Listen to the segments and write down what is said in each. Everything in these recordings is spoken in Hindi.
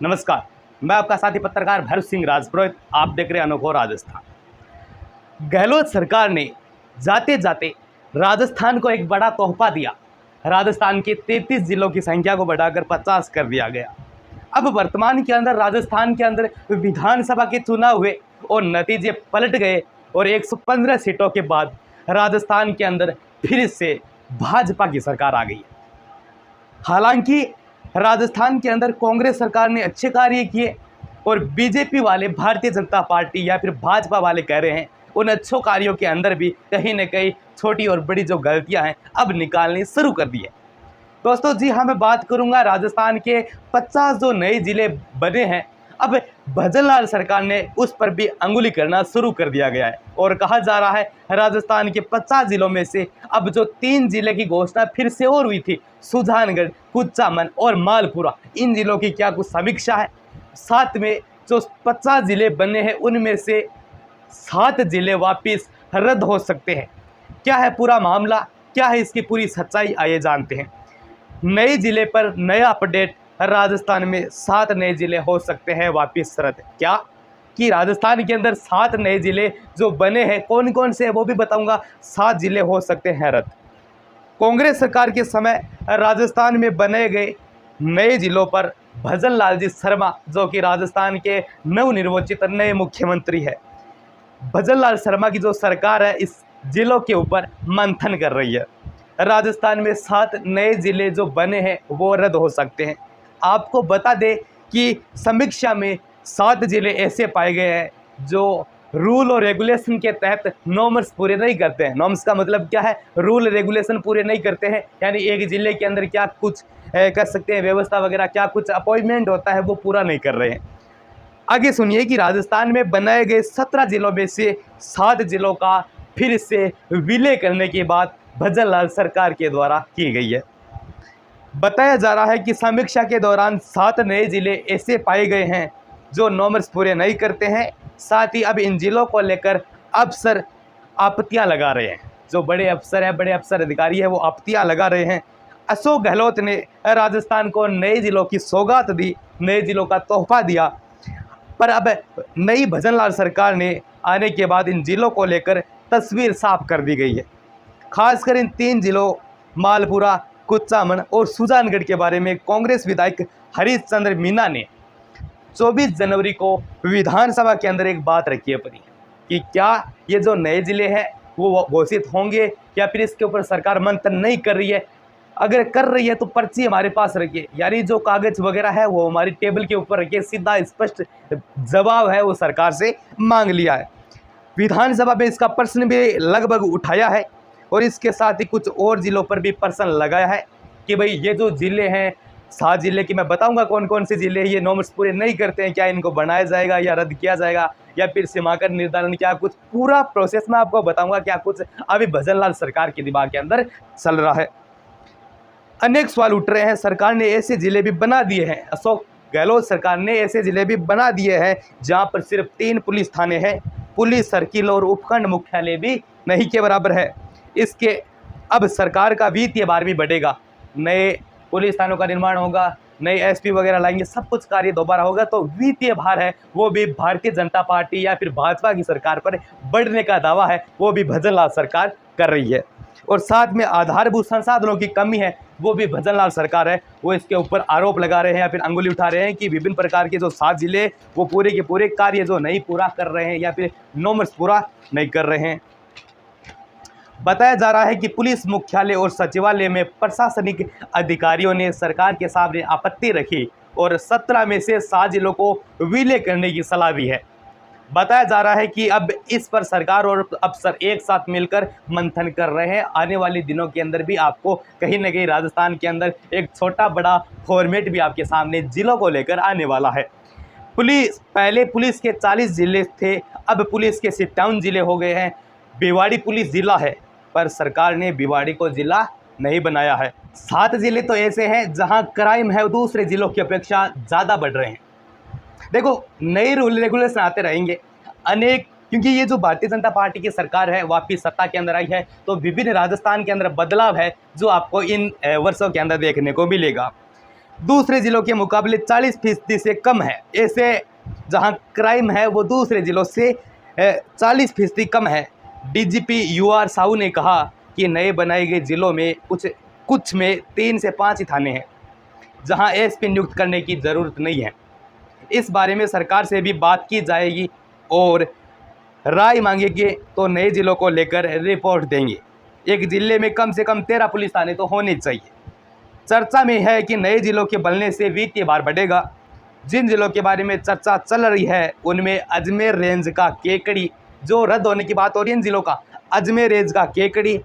नमस्कार, मैं आपका साथी पत्रकार भैरव सिंह राजपुरोहित। आप देख रहे हैं अनोखा राजस्थान। गहलोत सरकार ने जाते जाते राजस्थान को एक बड़ा तोहफा दिया। राजस्थान के 33 जिलों की संख्या को बढ़ाकर 50 कर दिया गया। अब वर्तमान के अंदर राजस्थान के अंदर विधानसभा के चुनाव हुए और नतीजे पलट गए और 115 सीटों के बाद राजस्थान के अंदर फिर से भाजपा की सरकार आ गई है। हालांकि राजस्थान के अंदर कांग्रेस सरकार ने अच्छे कार्य किए और बीजेपी वाले, भारतीय जनता पार्टी या फिर भाजपा वाले कह रहे हैं उन अच्छों कार्यों के अंदर भी कहीं न कहीं छोटी और बड़ी जो गलतियां हैं अब निकालनी शुरू कर दी है। दोस्तों जी हाँ, मैं बात करूंगा राजस्थान के 50 जो नए जिले बने हैं। अब भजनलाल सरकार ने उस पर भी अंगुली करना शुरू कर दिया गया है और कहा जा रहा है राजस्थान के 50 जिलों में से अब जो 3 जिले की घोषणा फिर से और हुई थी, सुजानगढ़, कुचामन और मालपुरा, इन जिलों की क्या कुछ समीक्षा है। साथ में जो 50 जिले बने हैं उनमें से 7 जिले वापिस रद्द हो सकते हैं। क्या है पूरा मामला, क्या है इसकी पूरी सच्चाई, आइए जानते हैं। नए जिले पर नया अपडेट, राजस्थान में 7 नए जिले हो सकते हैं वापिस रद्द। क्या कि राजस्थान के अंदर 7 नए जिले जो बने हैं, कौन कौन से हैं वो भी बताऊंगा। 7 जिले हो सकते हैं रद्द। कांग्रेस सरकार के समय राजस्थान में बने गए नए जिलों पर भजनलाल जी शर्मा, जो कि राजस्थान के नवनिर्वाचित नए मुख्यमंत्री है, भजनलाल शर्मा की जो सरकार है इस जिलों के ऊपर मंथन कर रही है। राजस्थान में 7 नए जिले जो बने हैं वो रद्द हो सकते हैं। आपको बता दें कि समीक्षा में 7 जिले ऐसे पाए गए हैं जो रूल और रेगुलेशन के तहत नॉर्म्स पूरे नहीं करते हैं। नॉर्म्स का मतलब क्या है, रूल रेगुलेशन पूरे नहीं करते हैं, यानी एक जिले के अंदर क्या कुछ कर सकते हैं, व्यवस्था वगैरह क्या कुछ अपॉइंटमेंट होता है वो पूरा नहीं कर रहे हैं। आगे सुनिए कि राजस्थान में बनाए गए 17 जिलों में से 7 जिलों का फिर से विलय करने की बात भजनलाल सरकार के द्वारा की गई है। बताया जा रहा है कि समीक्षा के दौरान 7 नए जिले ऐसे पाए गए हैं जो नॉर्म्स पूरे नहीं करते हैं। साथ ही अब इन जिलों को लेकर अफसर आपत्तियां लगा रहे हैं। जो बड़े अफसर हैं, बड़े अफसर अधिकारी हैं, वो आपत्तियां लगा रहे हैं। अशोक गहलोत ने राजस्थान को नए जिलों की सौगात दी, नए जिलों का तोहफा दिया, पर अब नई भजनलाल सरकार ने आने के बाद इन जिलों को लेकर तस्वीर साफ कर दी गई है। खासकर इन 3 जिलों मालपुरा, कुचामन और सुजानगढ़ के बारे में कांग्रेस विधायक हरीश चंद्र मीना ने 24 जनवरी को विधानसभा के अंदर एक बात रखी अपनी कि क्या ये जो नए जिले हैं वो घोषित होंगे या फिर इसके ऊपर सरकार मंथन नहीं कर रही है। अगर कर रही है तो पर्ची हमारे पास रखिए, यानी जो कागज वगैरह है वो हमारी टेबल के ऊपर रखिए। सीधा स्पष्ट जवाब है वो सरकार से मांग लिया है। विधानसभा में इसका प्रश्न भी लगभग उठाया है और इसके साथ ही कुछ और जिलों पर भी प्रश्न लगाया है कि भाई ये जो जिले हैं, 7 जिले की मैं बताऊंगा कौन कौन से जिले ये नॉर्म्स पूरे नहीं करते हैं, क्या इनको बनाया जाएगा या रद्द किया जाएगा या फिर सीमांकन निर्धारण, क्या कुछ पूरा प्रोसेस मैं आपको बताऊंगा क्या कुछ अभी भजनलाल सरकार के दिमाग के अंदर चल रहा है। अनेक सवाल उठ रहे हैं। सरकार ने ऐसे जिले भी बना दिए हैं, अशोक गहलोत सरकार ने ऐसे जिले भी बना दिए हैं जहां पर सिर्फ 3 पुलिस थाने हैं, पुलिस सर्किल और उपखंड मुख्यालय भी नहीं के बराबर है। इसके अब सरकार का वित्तीय भार भी बढ़ेगा, नए पुलिस थानों का निर्माण होगा, नए एसपी वगैरह लाएंगे, सब कुछ कार्य दोबारा होगा, तो वित्तीय भार है वो भी भारतीय जनता पार्टी या फिर भाजपा की सरकार पर बढ़ने का दावा है वो भी भजनलाल सरकार कर रही है। और साथ में आधारभूत संसाधनों की कमी है वो भी भजनलाल सरकार है वो इसके ऊपर आरोप लगा रहे हैं या फिर अंगुली उठा रहे हैं कि विभिन्न प्रकार के जो 7 जिले वो पूरे के पूरे कार्य जो नहीं पूरा कर रहे हैं या फिर नॉर्म्स पूरा नहीं कर रहे हैं। बताया जा रहा है कि पुलिस मुख्यालय और सचिवालय में प्रशासनिक अधिकारियों ने सरकार के सामने आपत्ति रखी और 17 में से 7 जिलों को विलय करने की सलाह दी है। बताया जा रहा है कि अब इस पर सरकार और अफसर एक साथ मिलकर मंथन कर रहे हैं। आने वाले दिनों के अंदर भी आपको कहीं ना कहीं राजस्थान के अंदर एक छोटा बड़ा फॉर्मेट भी आपके सामने जिलों को लेकर आने वाला है। पहले पुलिस के 40 जिले थे, अब पुलिस के 57 जिले हो गए हैं। भिवाड़ी पुलिस जिला है पर सरकार ने भिवाड़ी को जिला नहीं बनाया है। 7 जिले तो ऐसे हैं जहां क्राइम है दूसरे जिलों की अपेक्षा ज़्यादा बढ़ रहे हैं। देखो, नए रूल रेगुलेशन आते रहेंगे अनेक, क्योंकि ये जो भारतीय जनता पार्टी की सरकार है वापिस सत्ता के अंदर आई है तो विभिन्न राजस्थान के अंदर बदलाव है जो आपको इन वर्षों के अंदर देखने को मिलेगा। दूसरे जिलों के मुकाबले 40% से कम है। ऐसे जहां क्राइम है वो दूसरे जिलों से 40% कम है। डीजीपी यूआर साहू ने कहा कि नए बनाए गए जिलों में कुछ में 3 से 5 ही थाने हैं जहां एसपी नियुक्त करने की ज़रूरत नहीं है। इस बारे में सरकार से भी बात की जाएगी और राय मांगेंगे तो नए जिलों को लेकर रिपोर्ट देंगे। एक जिले में कम से कम 13 पुलिस थाने तो होने चाहिए। चर्चा में है कि नए जिलों के बनने से वित्तीय भार बढ़ेगा। जिन जिलों के बारे में चर्चा चल रही है उनमें अजमेर रेंज का केकड़ी जो रद्द होने की बात हो रही है, इन जिलों का अजमेर रेंज का केकड़ी,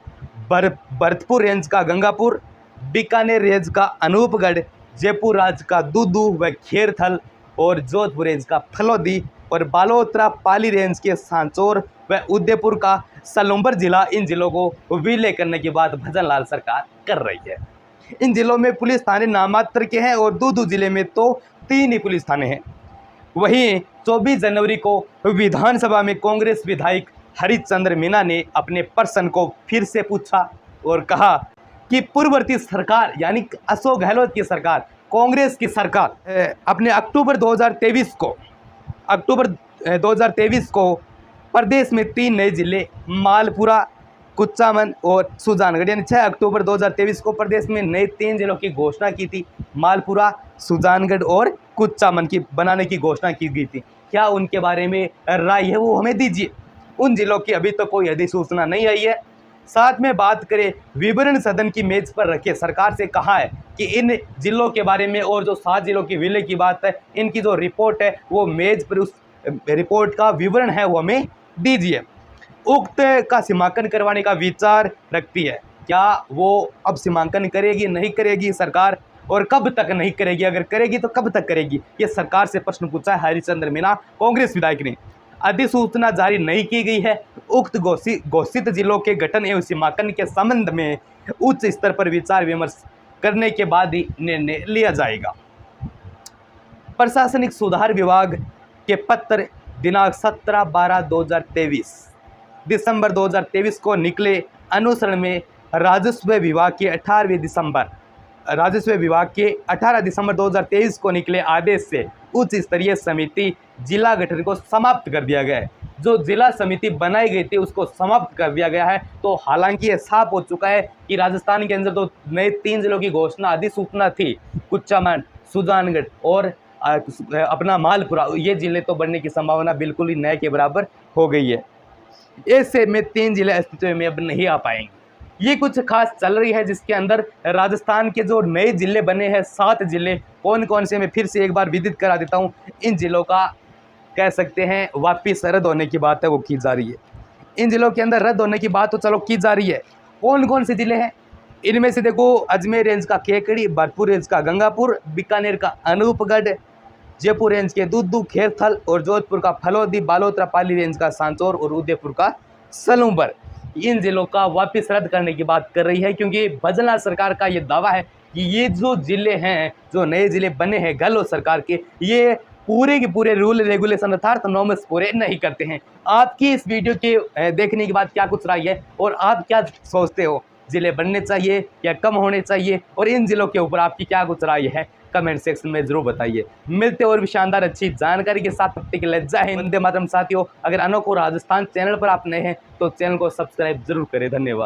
भरतपुर रेंज का गंगापुर, बीकानेर रेंज का अनूपगढ़, जयपुर राज्य का दूदू व खेरथल और जोधपुर रेंज का फलोदी और बालोतरा पाली रेंज के सांचौर व उदयपुर का सलूम्बर जिला, इन जिलों को विलय करने की बात भजन लाल सरकार कर रही है। इन जिलों में पुलिस थाने नामात्र के हैं और दूदू जिले में तो 3 ही पुलिस थाने हैं। वहीं 24 जनवरी को विधानसभा में कांग्रेस विधायक हरिश्चंद्र मीना ने अपने प्रश्न को फिर से पूछा और कहा कि पूर्ववर्ती सरकार यानी अशोक गहलोत की सरकार, कांग्रेस की सरकार अपने अक्टूबर 2023 को प्रदेश में 3 नए जिले मालपुरा, कुचामन और सुजानगढ़ यानी 6 अक्टूबर 2023 को प्रदेश में नए 3 जिलों की घोषणा की थी। मालपुरा, सुजानगढ़ और कुचामन की बनाने की घोषणा की गई थी। क्या उनके बारे में राय है वो हमें दीजिए। उन जिलों की अभी तक तो कोई अधिसूचना नहीं आई है। साथ में बात करें विवरण सदन की मेज पर रखे, सरकार से कहा है कि इन जिलों के बारे में और जो 7 जिलों की विलय की बात है, इनकी जो रिपोर्ट है वो मेज पर, उस रिपोर्ट का विवरण है वो हमें दीजिए। उक्त का सीमांकन करवाने का विचार रखती है। क्या वो अब सीमांकन करेगी, नहीं करेगी सरकार, और कब तक नहीं करेगी, अगर करेगी तो कब तक करेगी, ये सरकार से प्रश्न पूछा है हरिश्चंद्र मीना कांग्रेस विधायक ने। अधिसूचना जारी नहीं की गई है। उक्त घोषित जिलों के गठन एवं सीमांकन के संबंध में उच्च स्तर पर विचार विमर्श करने के बाद ही निर्णय लिया जाएगा। प्रशासनिक सुधार विभाग के पत्र दिनांक 17/12/2023 दिसंबर 2023 को निकले अनुसरण में राजस्व विभाग के 18 दिसंबर 2023 को निकले आदेश से उच्च स्तरीय समिति जिला गठन को समाप्त कर दिया गया है। जो जिला समिति बनाई गई थी उसको समाप्त कर दिया गया है। तो हालांकि ये साफ हो चुका है कि राजस्थान के अंदर तो नए 3 जिलों की घोषणा अधिसूचना थी, कुचामन, सुजानगढ़ और अपना मालपुरा, ये जिले तो बनने की संभावना बिल्कुल ही नए के बराबर हो गई है। ऐसे में 3 जिले अस्तित्व में अब नहीं आ पाएंगे। ये कुछ खास चल रही है जिसके अंदर राजस्थान के जो नए जिले बने हैं 7 जिले, कौन कौन से मैं फिर से एक बार विदित करा देता हूँ। इन जिलों का कह सकते हैं वापिस रद्द होने की बात है वो की जा रही है। इन जिलों के अंदर रद्द होने की बात तो चलो की जा रही है। कौन कौन से जिले हैं इनमें से देखो, अजमेर रेंज का केकड़ी, भरतपुर रेंज का गंगापुर, बीकानेर का अनूपगढ़, जयपुर रेंज के दूदू, खेरथल और जोधपुर का फलोदी, बालोतरा पाली रेंज का सांचौर और उदयपुर का सलूम्बर। इन जिलों का वापस रद्द करने की बात कर रही है क्योंकि भजन लाल सरकार का ये दावा है कि ये जो जिले हैं, जो नए जिले बने हैं गहलोत सरकार के, ये पूरे के पूरे रूल रेगुलेशन अर्थात नॉर्म्स पूरे नहीं करते हैं। आपकी इस वीडियो के देखने के बाद क्या कुछ राय है और आप क्या सोचते हो, जिले बनने चाहिए या कम होने चाहिए, और इन जिलों के ऊपर आपकी क्या कुछ राय है कमेंट सेक्शन में जरूर बताइए। मिलते और भी शानदार अच्छी जानकारी के साथ, तब तक के लिए जय हिंद, वंदे मातरम। साथियों, अगर अनोखो राजस्थान चैनल पर आप नए हैं तो चैनल को सब्सक्राइब जरूर करें। धन्यवाद।